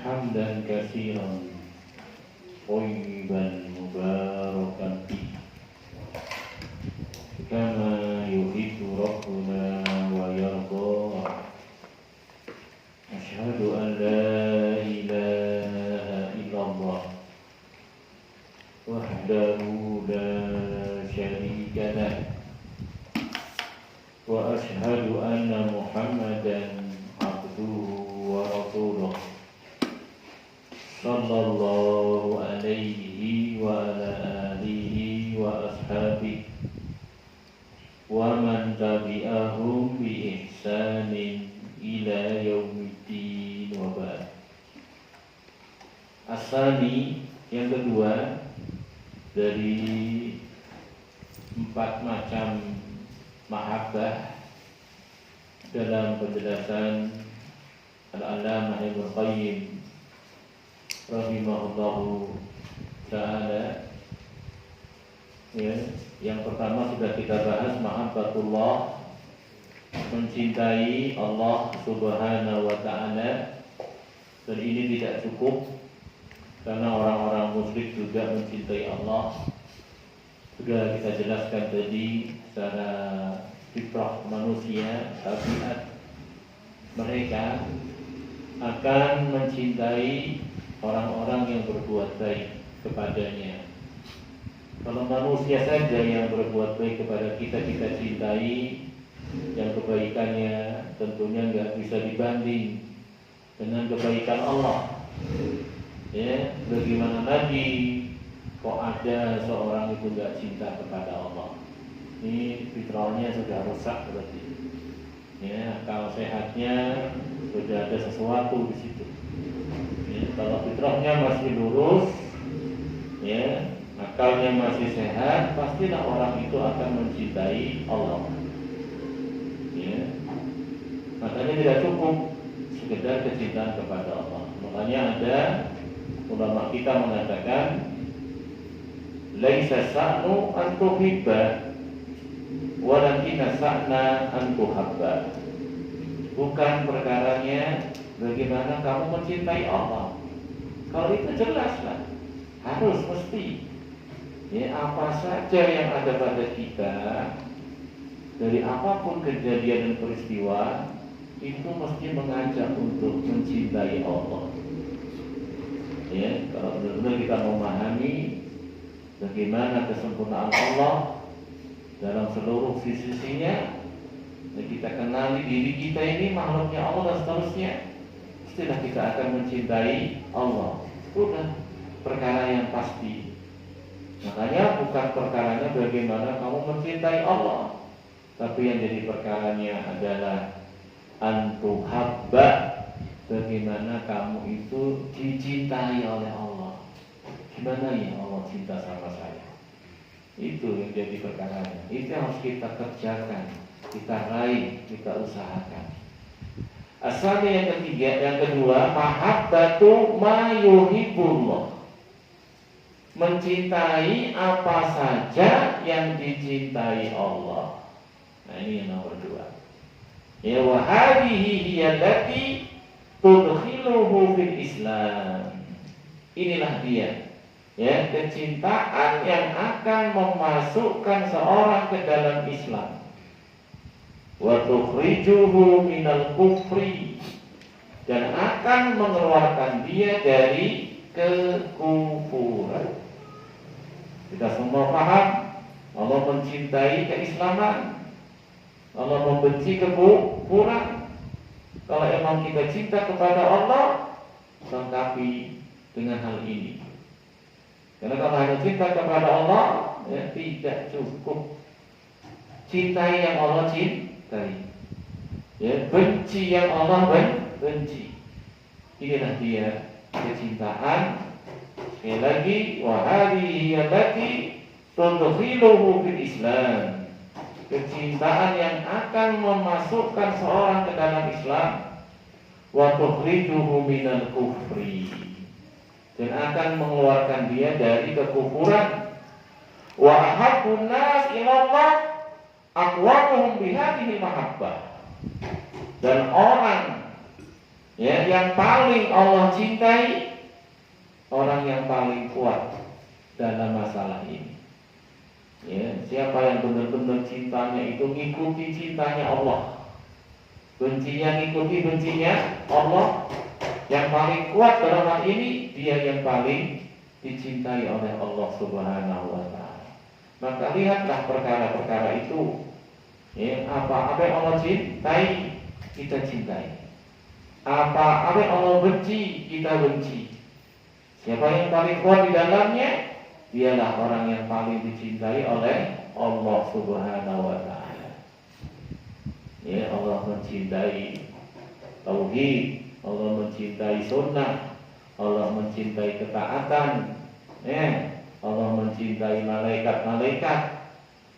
حمدا كثيرا طيبا مباركا فيه كما يحب ربنا ويرضى. أشهد أن لا إله إلا الله وحده لا شريك له وأشهد أن محمدا عبده ورسوله صلى الله عليه وعلى آله وأصحابه ومن تبعهم بإحسان إلى يوم الدين وبعد. Asani yang kedua dari 4 macam mahabbah dalam penjelasan Al-Allamah Ibnu Qayyim rahimahullahu ta'ala. Ya, yang pertama sudah kita bahas, mahabbatullah, mencintai Allah Subhanahu wa ta'ala. Dan ini tidak cukup karena orang-orang musyrik juga mencintai Allah. Sudah kita jelaskan tadi secara fitrah manusia, tabiat mereka akan mencintai orang-orang yang berbuat baik kepadanya. Kalau manusia saja yang berbuat baik kepada kita, kita cintai, yang kebaikannya tentunya nggak bisa dibanding dengan kebaikan Allah. Ya, bagaimana lagi kok ada seorang itu nggak cinta kepada Allah? Ini fitrahnya sudah rusak berarti. Ya, kalau sehatnya sudah ada sesuatu di situ. Ya, kalau fitrahnya masih lurus, ya, akalnya masih sehat, pastilah orang itu akan mencintai Allah. Ya, makanya tidak cukup sekedar kecintaan kepada Allah. Makanya ada ulama kita mengatakan, laisa sa'nu an tuhibba walakinna sa'na an tuhabba. Bukan perkaranya bagaimana kamu mencintai Allah. Kalau itu jelaslah, harus mesti. Ya, apa saja yang ada pada kita, dari apapun kejadian dan peristiwa, itu mesti mengajak untuk mencintai Allah. Ya, kalau benar-benar kita memahami bagaimana kesempurnaan Allah dalam seluruh sisi-sisinya, dan kita kenali diri kita ini makhluknya Allah dan seterusnya, pastilah kita akan mencintai Allah. Sudah perkara yang pasti. Makanya bukan perkaranya bagaimana kamu mencintai Allah, tapi yang jadi perkaranya adalah antuhabba, bagaimana kamu itu dicintai oleh Allah. Gimana ya Allah cinta sama saya? Itu yang jadi perkaranya. Itu yang harus kita kerjakan, kita raih, kita usahakan. Asalnya yang kedua, mahabbatu ma yuhibbullah, mencintai apa saja yang dicintai Allah. Nah, ini yang nomor 2. Ya, wa hadhihi hiya allati tudkhiluhu fil Islam. Inilah dia, ya, kecintaan yang akan memasukkan seorang ke dalam Islam. Wa tukhrijuhu minal kufri, dan akan mengeluarkan dia dari kekufuran. Kita semua paham, Allah mencintai keislaman, Allah membenci kekufuran. Kalau emang kita cinta kepada Allah, lengkapi dengan hal ini. Karena kalau hanya cinta kepada Allah, ya, tidak cukup. Cintai yang Allah cintai, ya, benci yang Allah benci. Inilah dia kecintaan. Sekali lagi, wa hadhihi allati tudkhiluhu fil Islam, kecintaan yang akan memasukkan seorang ke dalam Islam. Wa tukhrijuhu minal kufri, dan akan mengeluarkan dia dari kekufuran. Wa ahabbun nas ilallah aqwamuhum bihadhihi mahabbah, dan orang Ya, yang paling Allah cintai orang yang paling kuat dalam masalah ini. Ya, siapa yang benar-benar cintanya itu ngikuti cintanya Allah, bencinya ngikuti bencinya Allah. Yang paling kuat dalam hal ini, dia yang paling dicintai oleh Allah Subhanahu wa Ta'ala. Maka lihatlah perkara-perkara itu. Ya, apa yang Allah cintai, kita cintai. Apa yang Allah benci, kita benci. Siapa yang paling kuat di dalamnya, dialah orang yang paling dicintai oleh Allah Subhanahu wa Ta'ala. Ya, Allah mencintai tauhid, Allah mencintai sunnah, Allah mencintai ketaatan, ya, Allah mencintai malaikat-malaikat,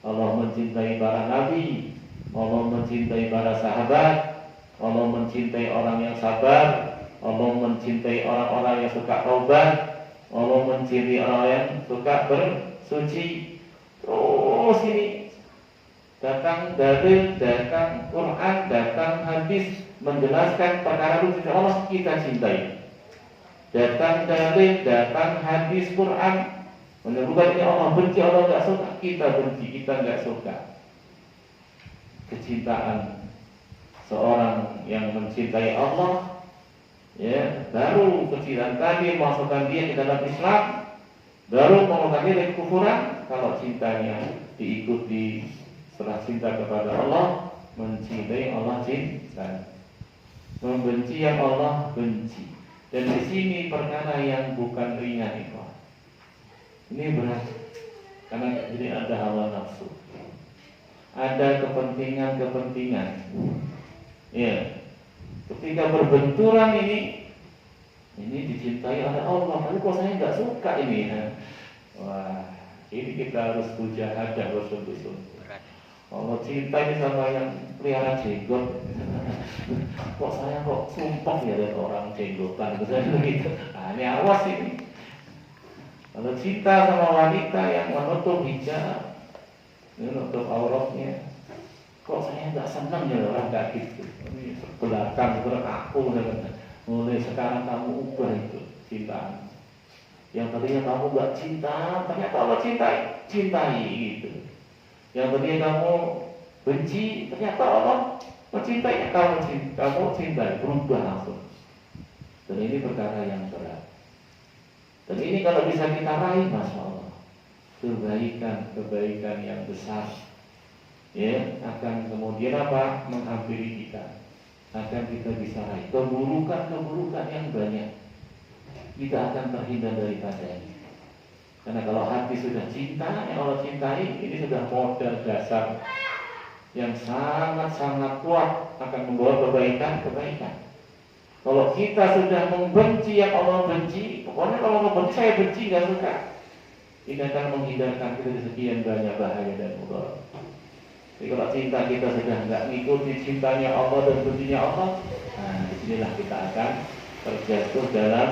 Allah mencintai para nabi, Allah mencintai para sahabat, Allah mencintai orang yang sabar, Allah mencintai orang-orang yang suka taubat, Allah mencintai orang yang suka bersuci. Terus ini datang dalil, datang Quran, datang hadis menjelaskan perkara itu Allah kita cintai. Datang dalil, datang hadis Quran menunjukkan ini Allah benci, Allah nggak suka, kita benci, kita nggak suka. Kecintaan seorang yang mencintai Allah, ya, baru kecintaan tadi masukkan dia ke dalam Islam, baru mengeluarkan dia dari kufuran. Kalau cintanya diikuti setelah cinta kepada Allah, mencintai Allah cinta, membenci yang Allah benci. Dan di sini perkara yang bukan ringan itu. Ini berat, karena jadi ada hawa nafsu, ada kepentingan-kepentingan. Ya, ketika berbenturan ini dicintai oleh Allah, tapi kok saya nggak suka ini? Ya? Wah, ini kita harus mujahadah bersungguh-sungguh. Allah cinta ini sama yang pelihara jenggot. Kok saya kok sumpah ya dari orang jenggotan gitu. Nah, ini awas ini. Kalau cinta sama wanita yang menutup hijab, menutup auratnya, kok saya nggak senang ya orang kayak gitu. Ini belakang beraku dengan mulai sekarang kamu ubah itu cinta. Yang tadinya kamu nggak cinta, ternyata Allah cintai gitu. Yang tadinya kamu benci, ternyata Allah mencintai kamu cintai, berubah langsung. Dan ini perkara yang berat. Dan ini kalau bisa kita raih, Masya Allah, kebaikan yang besar, ya, akan kemudian apa? Menghampiri kita, akan kita bisa raih keburukan yang banyak. Kita akan terhindar daripadanya. Karena kalau hati sudah cinta, yang Allah cintai, ini sudah modal dasar yang sangat-sangat kuat akan membawa kebaikan. Kalau kita sudah membenci yang Allah benci, pokoknya kalau membenci saya benci, gak suka, ini akan menghindarkan kita dari sekian banyak bahaya dan mudarat. Jadi kalau cinta kita sudah nggak mengikuti cintanya Allah dan bencinya Allah, nah disinilah kita akan terjatuh dalam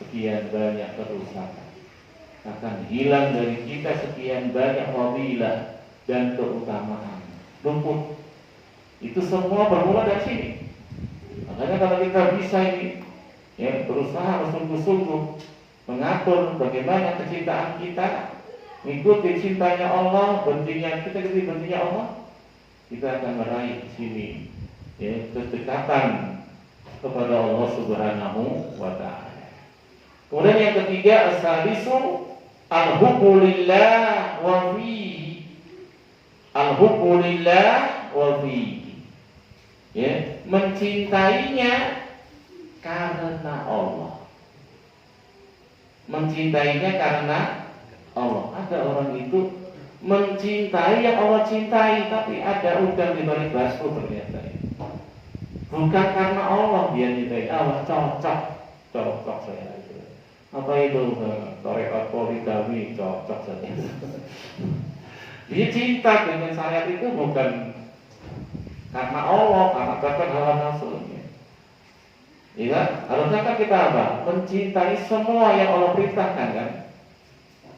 sekian banyak kerusakan. Akan hilang dari kita sekian banyak fadilah dan keutamaan. Luput. Itu semua bermula dari sini. Makanya kalau kita bisa ini, ya, berusaha bersungguh-sungguh mengatur bagaimana kecintaan kita, mengikuti cintanya Allah, bencinya Allah, kita akan meraih di sini, ya, kedekatan kepada Allah Subhanahu wa Ta'ala. Kemudian yang ketiga, as-salisu al-hubbu lillah wa fihi. Al-hubbu lillah wa fihi. Ya, mencintainya karena Allah. Mencintainya karena Allah. Ada orang itu mencintai yang Allah cintai, tapi ada udang di balik bakso ternyata. Bukan karena Allah dia cintai. Allah cocok saya itu. Apa itu tarekat poligami, cocok saja. Dia cinta dengan saya itu bukan karena Allah, karena bahkan hawa nafsunya. Ya, harusnya kan kita apa? Mencintai semua yang Allah perintahkan, kan?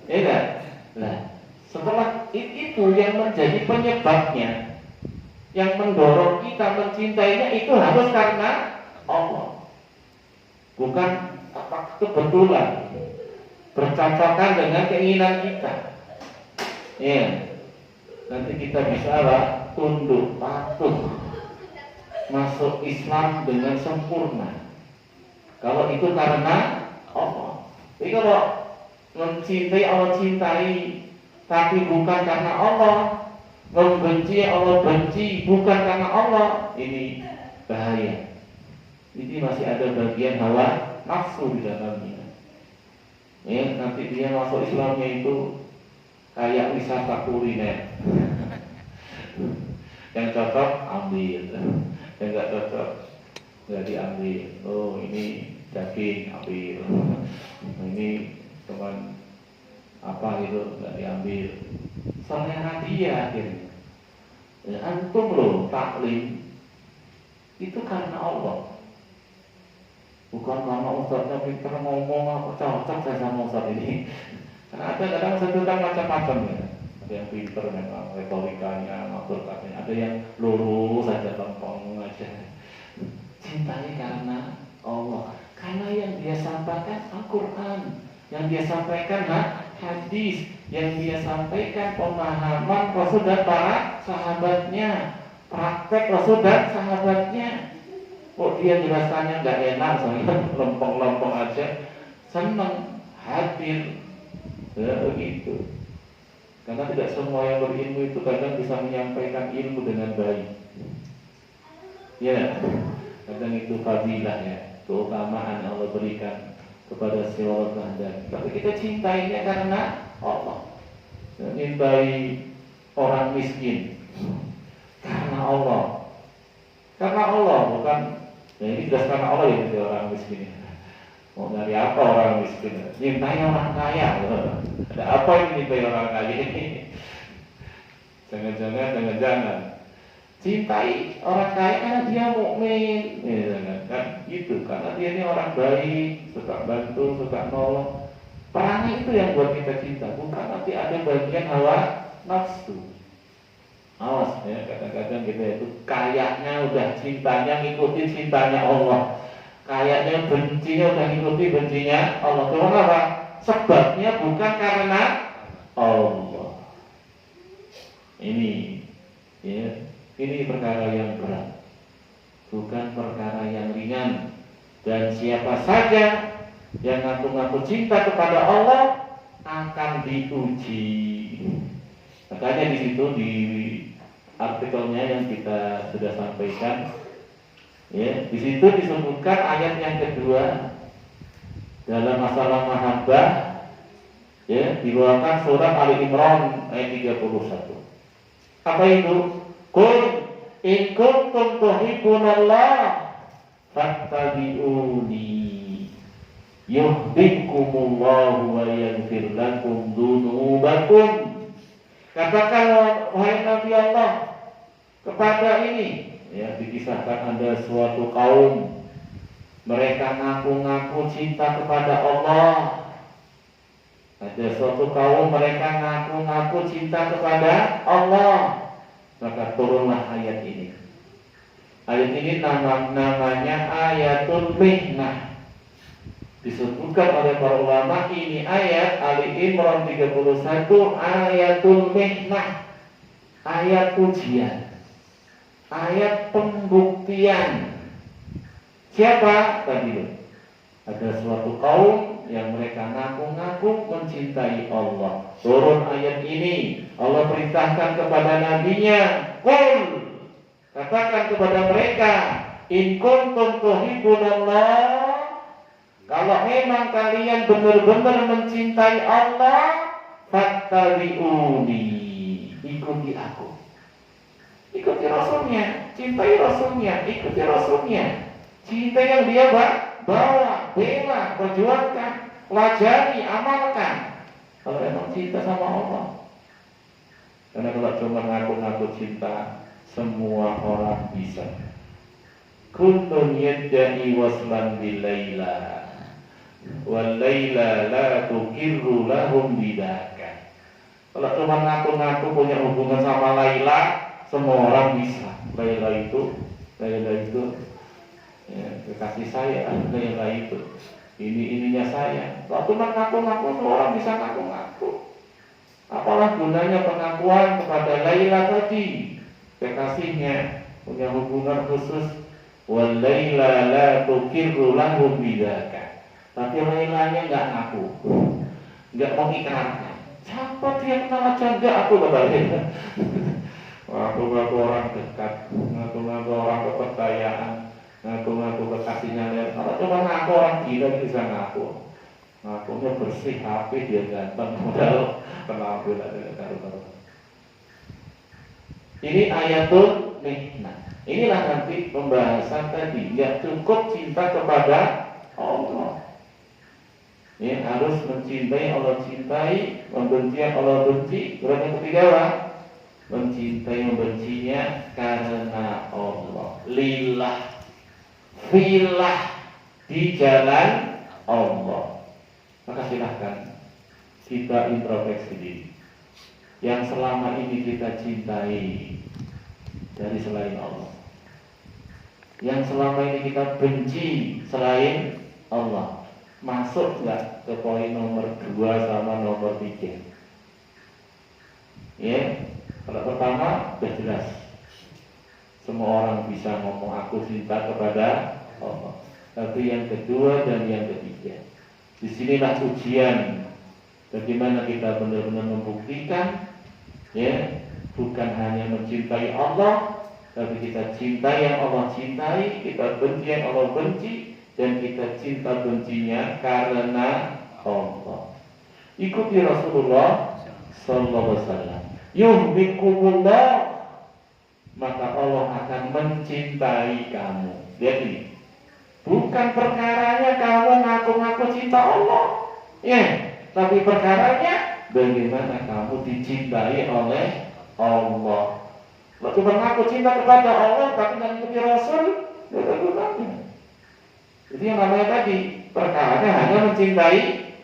Iya. Nah, setelah itu yang menjadi penyebabnya, yang mendorong kita mencintainya itu harus karena Allah. bukan apa kebetulan bercocokan dengan keinginan kita. Ya, nanti kita bisa tunduk, patuh, masuk Islam dengan sempurna. Kalau itu karena Allah. Jadi kalau mencintai Allah cintai, tapi bukan karena Allah, membenci Allah benci bukan karena Allah, ini bahaya. Ini masih ada bagian hawa nafsu di dalamnya. Ya, nanti dia masuk Islamnya itu kayak wisata kuliner. Yang cocok ambil, yang nggak cocok nggak diambil. Oh ini daging ambil, ini cuman apa gitu nggak diambil. Soalnya dia akhirnya. Ya, antum loh taklim itu karena Allah. Bukan karena ustadznya pintar ngomong apa cocok saya sama ustadz ini. Karena ada kadang ustadz kan macam-macam ya. Ada yang pintar memang retorikanya, matematikanya. Ada yang lurus saja lempeng aja. Cintai karena Allah. Karena yang dia sampaikan Al-Quran, yang dia sampaikan hadis, yang dia sampaikan pemahaman Rasul dan para sahabatnya, praktek Rasul dan sahabatnya. Kok dia jelasannya nggak enak, soalnya lempeng-lempeng aja, senang hadir, ya begitu. Karena tidak semua yang berilmu itu kadang bisa menyampaikan ilmu dengan baik. Ya, kadang itu fadilah ya, keutamaan yang Allah berikan kepada si Allah kehendaki. Tapi kita cintainya karena Allah. Cintai orang miskin karena Allah. Karena Allah, bukan. Ya ini jelas karena Allah ya jadi orang miskin. Mau dari apa orang miskin? Cintai orang kaya. Ada apa yang cintai orang kaya ini? Jangan. Cintai orang kaya karena dia mukmin, ya, kan? Gitu. Karena dia ini orang baik, suka bantu, suka nolong. Perangai itu yang buat kita cinta. Bukan nanti ada bagian hawa nafsu. Awas ya, kadang-kadang kita itu kayaknya udah cintanya ngikutin cintanya Allah, kayaknya bencinya udah ngikutin bencinya Allah. Kenapa? Sebabnya bukan karena Allah. Ini ya, ini perkara yang berat, bukan perkara yang ringan. Dan siapa saja yang ngaku-ngaku cinta kepada Allah akan diuji. Makanya di situ di artikelnya yang kita sudah sampaikan, ya, di situ disebutkan ayat yang kedua dalam masalah mahabbah, ya, dibawakan surat Ali Imran ayat 31. Apa itu? Qul in kuntum tuhibbunallah fattabi'uni yuhibbukumullahu wa yaghfir lakum dzunubakum. Katakan wahai Nabi Allah kepada ini, ya, dikisahkan ada suatu kaum, mereka ngaku-ngaku cinta kepada Allah. Ada suatu kaum mereka ngaku-ngaku cinta kepada Allah. Maka turunlah ayat ini. Ayat ini namanya ayatul mihnah. Disebutkan oleh para ulama ini ayat Ali Imran 31 ayatul mihnah, ayat ujian, ayat pembuktian. Siapa tadi? Ada suatu kaum yang mereka ngaku-ngaku mencintai Allah. Turun ayat ini, Allah perintahkan kepada nabinya, qul, katakan kepada mereka, in kuntum tuhibbunallah, kalau memang kalian benar-benar mencintai Allah, fattabi'uni, ikuti aku. Ikuti Rasulnya, cintai Rasulnya, ikuti Rasulnya. Cinta yang dia bawa, bela, perjuangkan, pelajari, amalkan. Kalau memang cinta sama Allah. Karena kalau cuma ngaku-ngaku cinta, semua orang bisa. Kullun yadda'i waslan bilaila, wal laila la tukirru lahum bidaka. Kalau cuma ngaku-ngaku punya hubungan sama Laila, semua orang bisa. Laila itu Ya, kekasih saya, inilah itu. Ininya saya. Waktu mengaku-ngaku orang bisa ngaku-ngaku. Apalah gunanya pengakuan kepada Laila tadi, kekasihnya punya hubungan khusus. Wal Laila la tuqirru lahu bidzaka. Tapi Lailanya enggak ngaku. Enggak mau ikrarkan. Siapa dia kenal aja enggak aku kata Laila. Ngaku-ngaku orang dekat, ngaku-ngaku orang kepercayaan, ngaku-ngaku kekasihnya Laila. Kalau cuma ngaku orang gila bisa ngaku. Ngakunya bersih, HP dia ganteng, modal penampilan karu-karu. Ini ayatul nikmah. Inilah nanti pembahasan tadi. Ya cukup cinta kepada Allah. Ya harus mencintai Allah cintai, membenci Allah benci. Berarti yang ketiga apa? Mencintai membencinya karena Allah. Lillah, filah, di jalan Allah. Maka silahkan kita introspeksi diri. Yang selama ini kita cintai dari selain Allah, yang selama ini kita benci selain Allah, masuk nggak ke poin nomor 2 sama nomor 3? Ya, kalau pertama sudah jelas, semua orang bisa ngomong aku cinta kepada Allah. Tapi yang kedua dan yang ketiga, disinilah ujian. Bagaimana kita benar-benar membuktikan, ya, bukan hanya mencintai Allah, tapi kita cinta yang Allah cintai, kita benci yang Allah benci, dan kita cinta bencinya karena Allah. Ikuti Rasulullah Sallallahu Alaihi Wasallam. Yuhibbukumullah, maka Allah akan mencintai kamu. Lihat ini, bukan perkaranya kamu ngaku-ngaku cinta Allah, ya, tapi perkaranya bagaimana kamu dicintai oleh Allah. Waktu mengaku cinta kepada Allah tapi tidak mengikuti Rasul, tidak ada gunanya. Itu yang namanya tadi, perkaranya hanya mencintai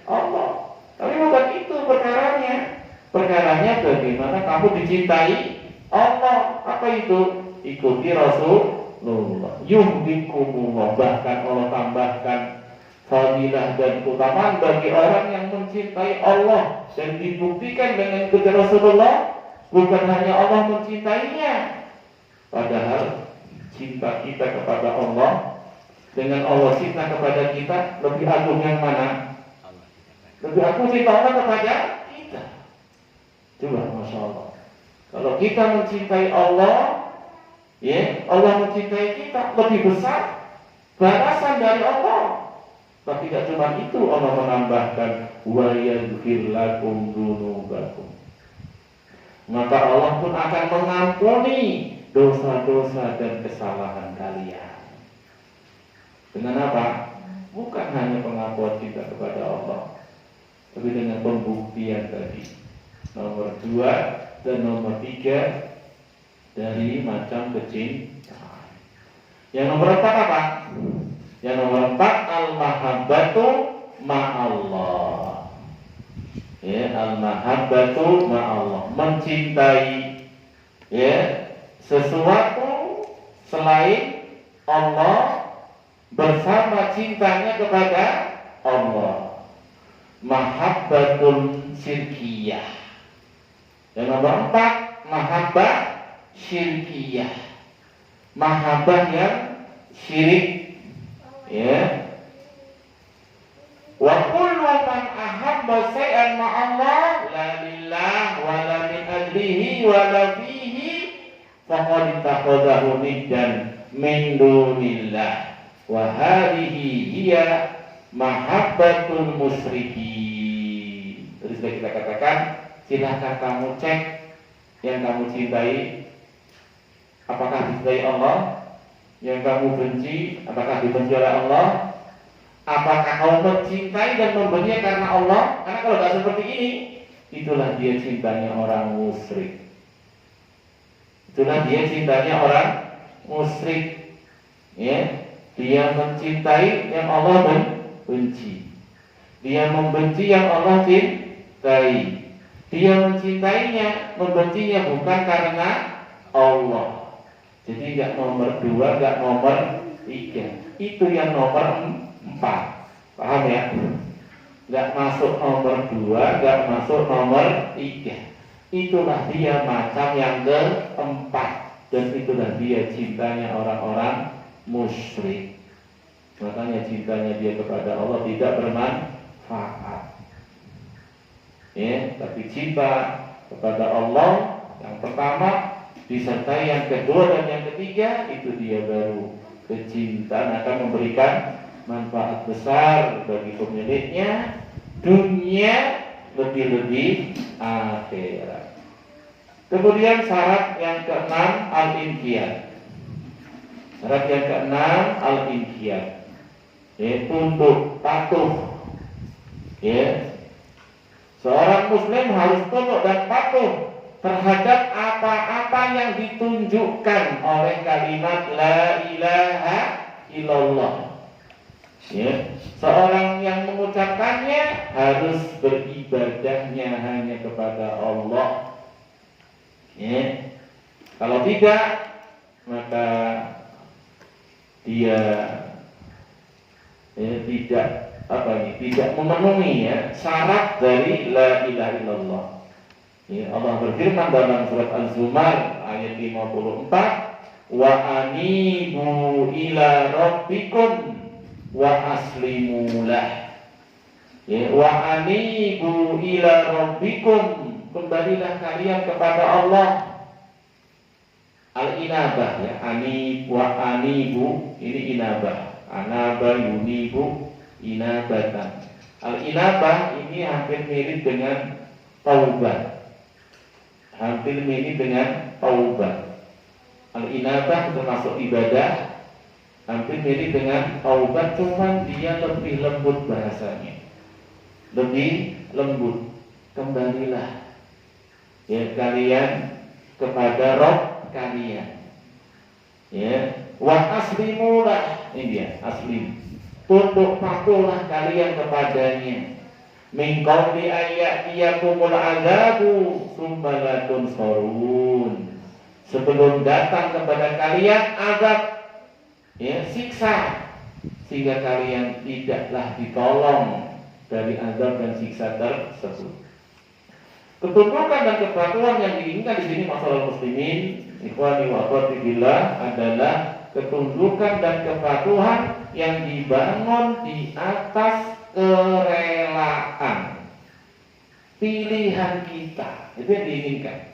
Allah. Tapi bukan itu perkaranya. Perkaranya bagaimana kamu dicintai Allah. Apa itu? Ikuti Rasulullah. Yuhibbukumullah. Bahkan Allah tambahkan fadilah dan keutamaan bagi orang yang mencintai Allah dan dibuktikan dengan ikuti Rasulullah. Bukan hanya Allah mencintainya, padahal cinta kita kepada Allah dengan Allah cinta kepada kita lebih agung yang mana? Lebih agung cinta Allah kepada kita. Coba, Masya Allah. Kalau kita mencintai Allah, ya, Allah mencintai kita, lebih besar balasan dari Allah. Tapi tidak cuma itu, Allah menambahkan wa yaghfir lakum dzunubakum. Maka Allah pun akan mengampuni dosa-dosa dan kesalahan kalian. Dengan apa? Bukan hanya pengakuan kita kepada Allah, tapi dengan pembuktian tadi. Nomor 2 dan nomor 3 dari macam kecintaan. Yang nomor 4 apa? Yang nomor 4 al-mahabbatu ma'allah. Ya, al-mahabbatu ma'allah, mencintai, ya, sesuatu selain Allah bersama cintanya kepada Allah. Mahabbatul syirkiyah. Yang nomor 4, mahabbah syirkiyah. Mahabbah yang syirik, ya. Wa kullu man ahabba shay'an ma'allah la lillah wa la min ajlihi wa la fihi faqad ittakhadahu niddan min dunillah wa hadhihi hiya mahabbatul musyrikin. Terus kita katakan, silahkan kamu cek yang kamu cintai apakah dicintai Allah, yang kamu benci apakah dibenci oleh Allah. Apakah kamu mencintai dan membenci karena Allah? Karena kalau tidak seperti ini, itulah dia cintanya orang musyrik. Itulah dia cintanya orang musyrik. Ya, dia mencintai yang Allah benci. Dia membenci yang Allah cintai. Dia mencintainya, membencinya bukan karena Allah. Jadi enggak nomor 2, enggak nomor 3. Itu yang nomor 4. Paham ya? Nggak masuk nomor 2, nggak masuk nomor 3. Itulah dia macam yang keempat. Dan itulah dia cintanya orang-orang musyrik. Makanya cintanya dia kepada Allah tidak bermanfaat. Ya, tapi cinta kepada Allah yang pertama disertai yang kedua dan yang ketiga, itu dia baru kecintaan akan memberikan manfaat besar bagi pemiliknya, dunia lebih-lebih akhirat. Kemudian syarat yang keenam al-inqiyad. Syarat yang keenam al-inqiyad, tunduk patuh. Ya, seorang muslim harus tunduk dan patuh terhadap apa-apa yang ditunjukkan oleh kalimat la ilaha illallah. Ya, seorang yang mengucapkannya harus beribadahnya hanya kepada Allah. Ya, kalau tidak, maka dia tidak memenuhi syarat dari la ilaha illallah. Ya, Allah berfirman dalam surat Az-Zumar ayat 54, wa anibu ila rabbikum wa aslimu lah. Ya, wa anibu ila rabbikum, kembalilah kalian kepada Allah. Al-inabah ya, anibu ini inabah. Anaba yunibu inabatan. Al-inabah ini hampir mirip dengan taubat. Hampir mirip dengan taubat. Al-inabah termasuk ibadah, hampir mirip dengan taubat, cuman dia lebih lembut bahasanya. Lebih lembut. Kembalilah ya kalian kepada Rabb kalian. Ya, wa aslimulah, ini dia aslim. Tunduk patuhlah kalian kepadanya. Min qabli ayatiyakumul azabu tsumma la tunsarun. Sebelum datang kepada kalian azab, ya, siksa, sehingga kalian tidaklah ditolong dari azab dan siksa tersebut. Ketundukan dan kepatuhan yang diinginkan di sini masalah muslimin, ikhwani wa akhwati fillah, adalah ketundukan dan kepatuhan yang dibangun di atas kerelaan, pilihan kita. Itu yang diinginkan.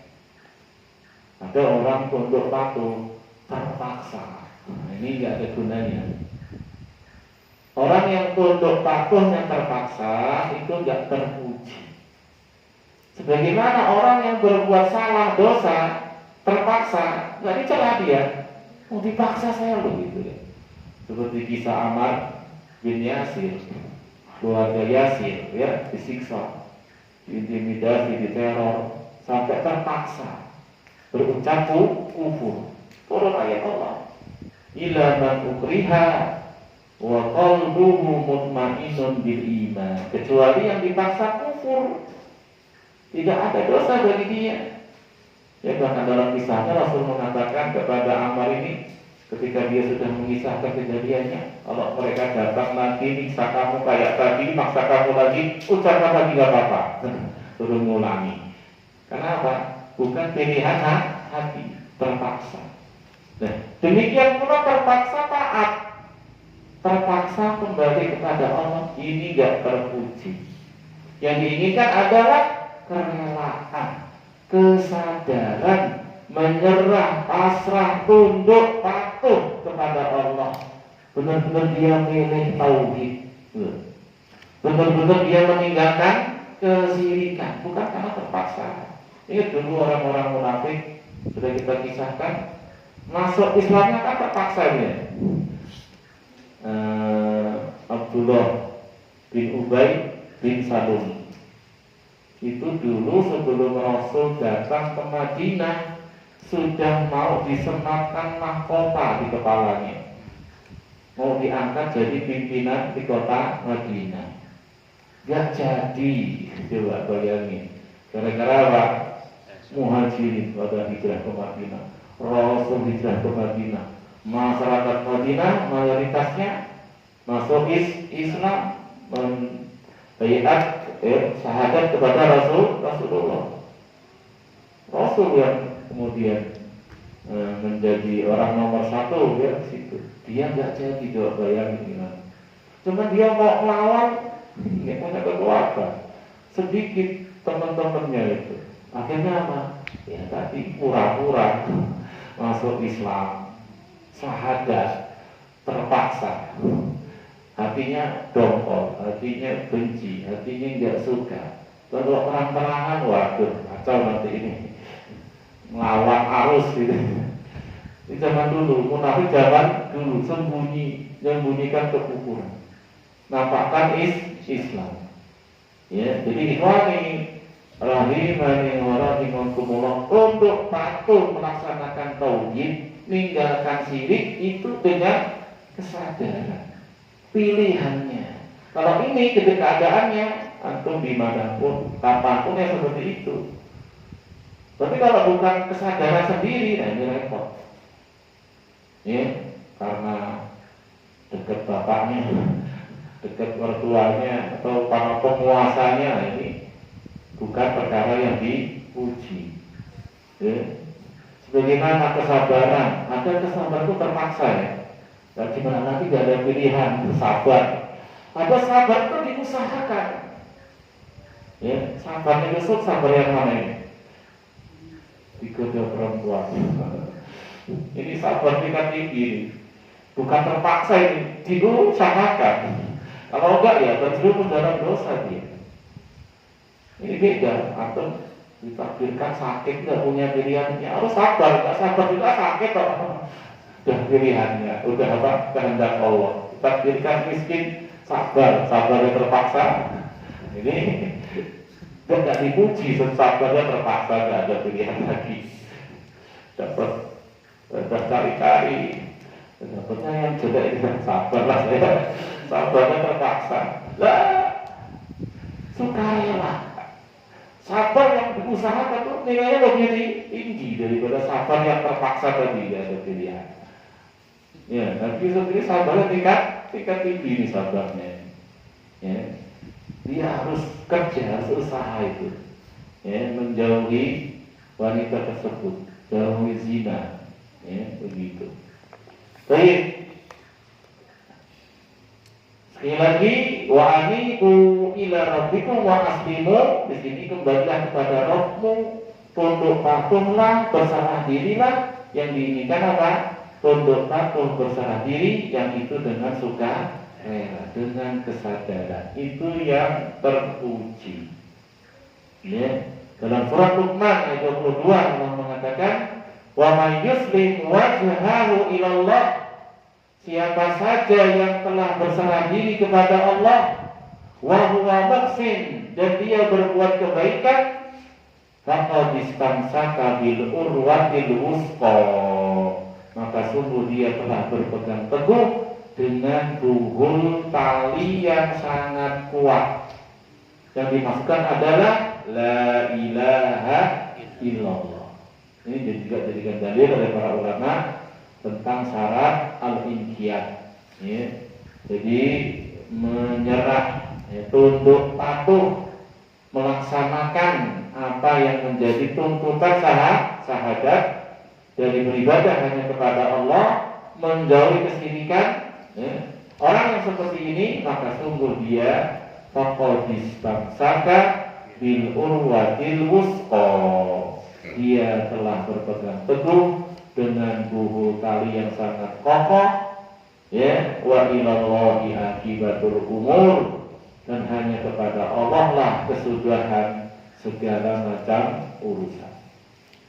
Ada orang tunduk patuh terpaksa, ini nggak ada gunanya. Orang yang tunduk patuh yang terpaksa itu nggak terpuji. Sebagaimana orang yang berbuat salah dosa terpaksa, nggak dicela dia, mau dipaksa saya loh gitu ya. Seperti kisah Ammar bin Yasir, keluarga Yasir ya, disiksa, diintimidasi, diteror sampai terpaksa berucap kufur. Turun ayat Allah, ila man ukriha wa qalbuhu mutmainnun bil iman, kecuali yang dipaksa kufur, tidak ada dosa bagi dia. Ya, bahkan dalam kisahnya Rasul mengatakan kepada Ammar ini, ketika dia sudah mengisahkan kejadiannya, kalau mereka datang lagi miksa kamu kayak tadi, maksa kamu lagi, ucapkan lagi gak apa-apa. Suruh ngulangi. Kenapa? Bukan pilihan hati, terpaksa. Nah, demikian pula terpaksa taat, terpaksa kembali kepada Allah, ini gak terpuji. Yang diinginkan adalah kerelaan, kesadaran, menyerah, pasrah, tunduk, patuh kepada Allah. Benar-benar dia milih tauhid, benar-benar dia meninggalkan kesyirikan, bukan karena terpaksa. Ingat dulu orang-orang munafik, sudah kita kisahkan, masuk Islamnya kan terpaksa ya. Abdullah bin Ubay bin Salul itu dulu sebelum Rasul datang ke Madinah sudah mau disematkan mahkota di kepalanya, mau diangkat jadi pimpinan di kota Madinah. Gak jadi, coba bayangin. Gara-gara apa? Muhajirin pada hijrah ke Madinah, Rasul hijrah ke Madinah, masyarakat Madinah mayoritasnya masuk Islam, baiat syahadat kepada Rasulullah. Rasul yang kemudian menjadi orang nomor satu ya situ. Dia nggak jadi jawab bayangin gimana. Cuma dia mau melawan, nggak punya kekuatan. Sedikit teman-temannya itu. Akhirnya apa? Ya tadi pura-pura masuk Islam, syahadat, terpaksa. Hatinya dongkol, hatinya benci, hatinya nggak suka. Kalau terang-terangan, waduh, kacau nanti ini. Melawan arus gitu. Di zaman dulu, munafik zaman dulu menyembunyikan kekufuran, nampakkan Islam. Ya, jadi ikhwani rahimani wa rahimakumullah, untuk patuh melaksanakan tauhid, meninggalkan syirik itu dengan kesadaran pilihannya. Kalau ini ketika keadaannya antum dimanapun, kapanpun ya seperti itu. Tapi kalau bukan kesadaran sendiri, nah ini repot. Ya, karena dekat bapaknya, dekat mertuanya atau para penguasanya, ini bukan perkara yang dipuji. Ya. Sebagaimana kesabaran, ada kesabaran itu terpaksa ya. Dan gimana nanti gak ada pilihan, sabar. Ada sabar itu diusahakan. Ya, sabarnya besok sabar yang mana ini? Digoda perempuan. Ini sabar tingkat tinggi, bukan terpaksa, ini diusahakan. Kalau enggak ya terjerumus dalam dosa dia. Ini beda. Atau ditakdirkan sakit, nggak punya pilihan, ya harus sabar. Nggak sabar juga sakit kok. Udah pilihannya, udah apa? Kehendak Allah. Ditakdirkan miskin, sabar, sabarnya terpaksa. Ini nggak dipuji, sabarnya terpaksa, nggak ada pilihan lagi. Dapat cari-cari, dapatnya yang jelek itu sabar lah saya, sabarnya terpaksa. Lah, sukarela. Sabar yang diusahakan itu nilainya lebih tinggi daripada sabar yang terpaksa tadi, ada pilihan. Ya, tapi sendiri sabarnya tingkat tinggi ini sabarnya. Ya, dia harus kerja, harus usaha itu. Ya, menjauhi wanita tersebut, jauhi zina. Ya, begitu. Baik. Sekali lagi, wa anibu ila rabbikum wa aslimu. Di sini kembalilah kepada Rabbmu, tunduk patuhlah, berserah dirilah. Yang diinginkan apa? Tunduk patuh, berserah diri, yang itu dengan suka rela, dengan kesadaran. Itu yang terpuji. Ya. Dalam surat Luqman ayat 22 Allah mengatakan, wa may yuslim wajhahu ilallah, siapa saja yang telah berserah diri kepada Allah, wa huwa muhsin, dan dia berbuat kebaikan, faqad istamsaka bil urwatil wusqa, maka sungguh dia telah berpegang teguh dengan buhul tali yang sangat kuat. Yang dimaksudkan adalah la ilaha illallah. Ini juga jadikan dalil oleh para ulama tentang syarat al-inqiyad. Ya. Jadi menyerah, ya, tunduk patuh, melaksanakan apa yang menjadi tuntutan syahadat dari beribadah hanya kepada Allah, menjauhi kesyirikan. Ya. Orang yang seperti ini maka sungguh dia faqad istamsaka bil urwatil wusqa, dia telah berpegang teguh dengan buhul tali yang sangat kokoh. Ya, wa ilallahi akibatul umur, dan hanya kepada Allah lah kesudahan segala macam urusan.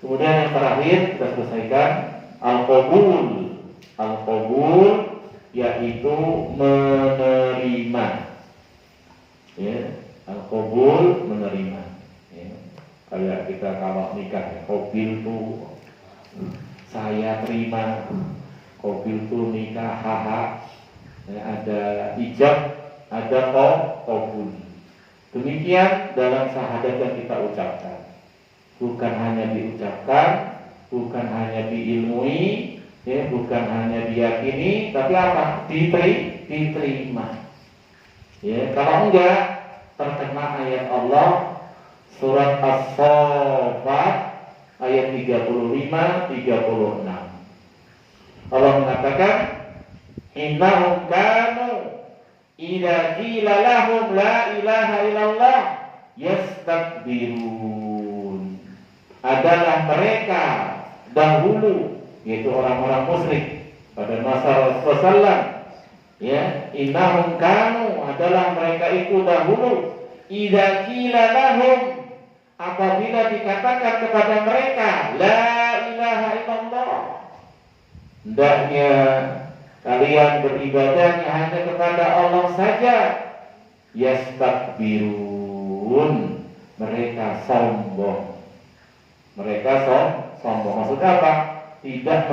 Kemudian yang terakhir kita selesaikan al-qabul. Al-qabul yaitu menerima. Ya, al-qabul menerima. Ya, kayak kita kalau nikah, ya, qabil itu saya terima, qabil itu nikah, haha. Ya, ada ijab, ada qabul. Demikian dalam syahadat yang kita ucapkan. Bukan hanya diucapkan, bukan hanya diilmui, Ya, bukan hanya diyakini, tapi apa? Diterima. Ya, kalau enggak terkena ayat Allah surat As-Saffat ayat 35-36. Allah mengatakan, innahum kanu idza qila lahum la ilaha illallah yastakbirun. Adalah mereka dahulu, yaitu orang-orang musyrik pada masa Rasulullah, ya, innahum kanu, adalah mereka itu dahulu, idza qila lahum, apabila dikatakan kepada mereka la ilaha illallah, hendaknya kalian beribadahnya hanya kepada Allah saja, yastakbirun, mereka sombong. Mereka sombong. Maksudnya apa? Tidak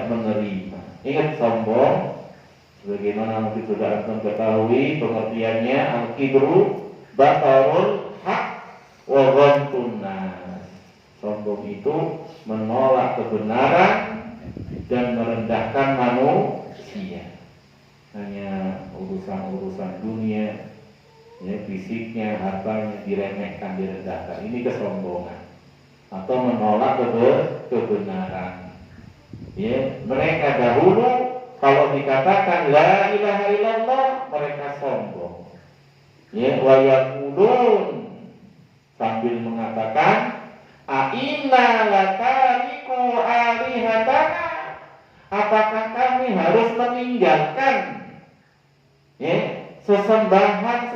menerima. Ingat sombong, sebagaimana mungkin sudah antum ketahui pengertiannya, al-kibru batarul haq wa ghamtun nas. Sombong itu menolak kebenaran dan merendahkan manusia. Hanya urusan dunia, ya, fisiknya, hartanya diremehkan, direndahkan. Ini kesombongan atau menolak kebenaran. Ya, mereka dahulu kalau dikatakan la ilaha illallah, mereka sombong. Ya, wa yaqulun, sambil mengatakan inna latariku alihatana, apakah kami harus meninggalkan, ya, sesembahan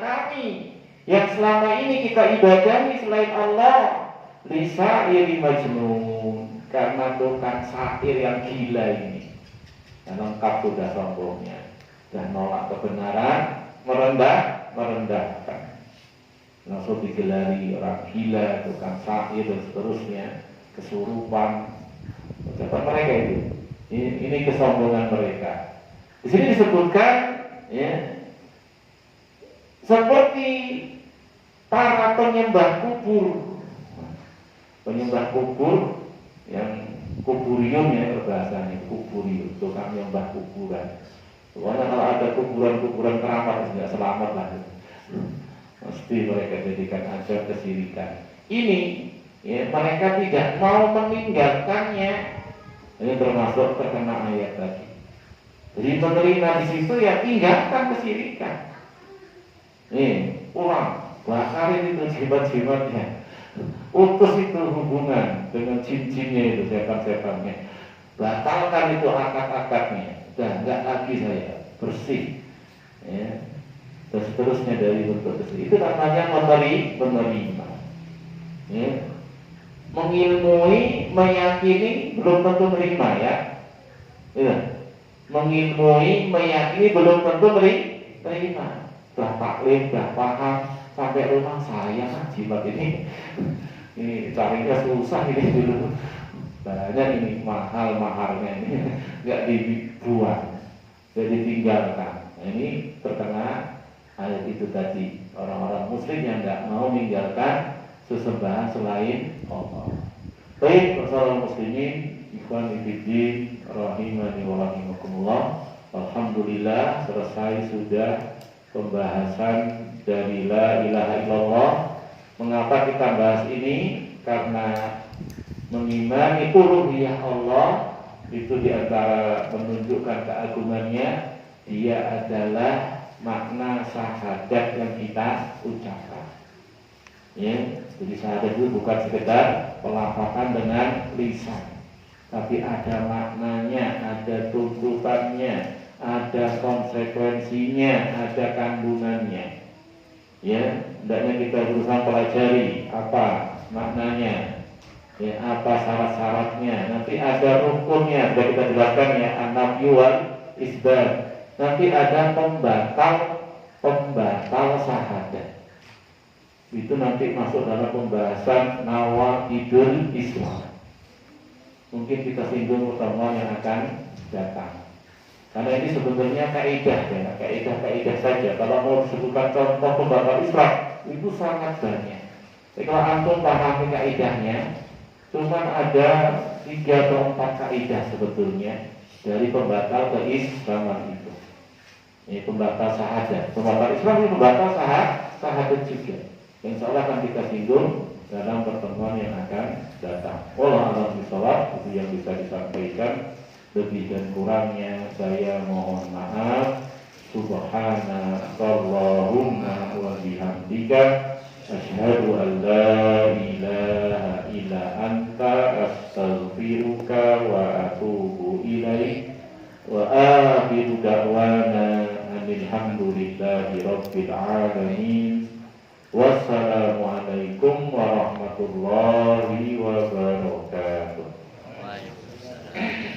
kami yang selama ini kita ibadahi selain Allah, lisairi majnun, karena tukang syair yang gila ini. Dan lengkap sudah sombongnya, dan nolak kebenaran, merendahkan. Langsung digelari orang gila, tukang syair dan seterusnya, kesurupan. Ucapan mereka itu. Ini kesombongan mereka. Di sini disebutkan, ya, seperti para penyembah kubur yang kuburium, ya, bahasanya kuburium, tukang menyembah kuburan. Pokoknya kalau ada kuburan keramat tidak selamat lah. Mesti mereka jadikan ajar kesirikan. Ini, ya, mereka tidak mau meninggalkannya. Ini termasuk terkena ayat tadi. Jadi menerima di situ, ya, tinggalkan kesirikan. Pulang, bakarin itu jimat-jimatnya, utus itu hubungan dengan jin-jinnya itu, setan-setannya, batalkan itu akad-akadnya. Udah enggak lagi saya, bersih, ya. Dan seterusnya dari bentuk itu namanya menerima. Ya. Mengilmui, meyakini belum tentu menerima, ya. Ya. Mengilmui, meyakini belum tentu menerima. Sudah taklim, sudah paham, sampai rumah saya jimat ini carinya susah ini dulu. Banyak ini mahal-mahalnya ini nggak dibuang, jadi tinggalkan. Nah, ini terkena ayat itu tadi, orang-orang muslim yang nggak mau meninggalkan sesembahan selain Allah. Baik, persoalan muslimin, ikhwan fillah, rahimani wa rahimakumullah. Alhamdulillah selesai sudah pembahasan dari la ilaha illallah. Mengapa kita bahas ini? Karena mengimani uluhiyah Allah itu diantara menunjukkan keagungannya, dia adalah makna syahadat yang kita ucapkan. Ya, jadi syahadat itu bukan sekedar pelafazan dengan lisan, tapi ada maknanya, ada tuntutannya, ada konsekuensinya, ada kandungannya. Ya, hendaknya kita berusaha pelajari apa maknanya, ya, apa syarat-syaratnya. Nanti ada rukunnya, sudah kita jelaskan, ya, an-nafyu wal isbat. Nanti ada pembatal syahadat. Itu nanti masuk dalam pembahasan nawaidul Islam. Mungkin kita singgung pertemuan yang akan datang. Karena ini sebenarnya kaidah, ya, kaidah saja. Kalau mau disebutkan contoh pembatal Islam, itu sangat banyak. Jadi kalau antum pahami kaidahnya, Cuma ada 3 atau 4 kaidah sebetulnya dari pembatal keislaman itu. Ini pembatal syahadat. Pembatal Islam ini pembatal syahadat juga. Insya Allah akan kita singgung dalam pertemuan yang akan datang. Wallahu a'lam bishawab. Itu yang bisa disampaikan. Lebih dan kurangnya saya mohon maaf. Subhanakallahumma wa bihamdika asyhadu an la ilaha illa anta astaghfiruka wa atubu ilaik. Wa akhiru da'wana alhamdulillahi rabbil alamin. Wassalamualaikum warahmatullahi wabarakatuh. Waalaikumsalam.